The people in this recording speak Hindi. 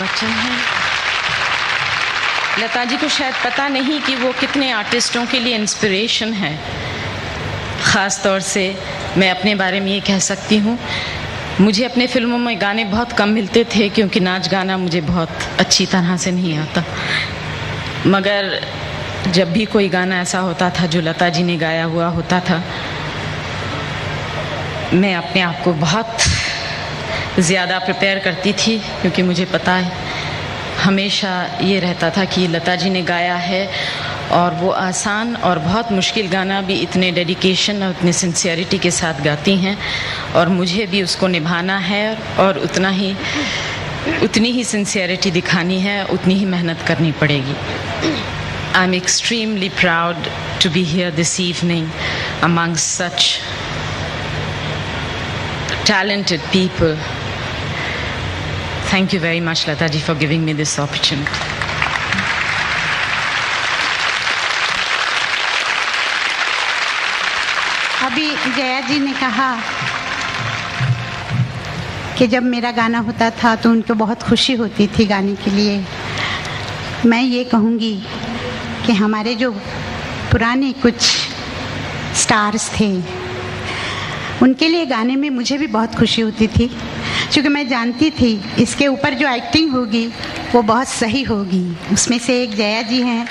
बच्चन हैं। लता जी को शायद पता नहीं कि वो कितने आर्टिस्टों के लिए इंस्पिरेशन है। ख़ास तौर से मैं अपने बारे में ये कह सकती हूँ, मुझे अपने फिल्मों में गाने बहुत कम मिलते थे क्योंकि नाच गाना मुझे बहुत अच्छी तरह से नहीं आता। मगर जब भी कोई गाना ऐसा होता था जो लता जी ने गाया हुआ होता था, मैं अपने आप को बहुत ज़्यादा प्रिपेयर करती थी क्योंकि मुझे पता है, हमेशा ये रहता था कि लता जी ने गाया है और वो आसान और बहुत मुश्किल गाना भी इतने डेडिकेशन और इतने सिंसियरिटी के साथ गाती हैं और मुझे भी उसको निभाना है और उतनी ही सिंसियरिटी दिखानी है, उतनी ही मेहनत करनी पड़ेगी। I am extremely proud to be here this evening amongst such talented people. Thank you very much, Lata ji, for giving me this opportunity. अभी जया जी ने कहा कि जब मेरा गाना होता था तो उनको बहुत खुशी होती थी गाने के लिए। मैं ये कहूँगी कि हमारे जो पुराने कुछ स्टार्स थे, उनके लिए गाने में मुझे भी बहुत खुशी होती थी क्योंकि मैं जानती थी इसके ऊपर जो एक्टिंग होगी वो बहुत सही होगी। उसमें से एक जया जी हैं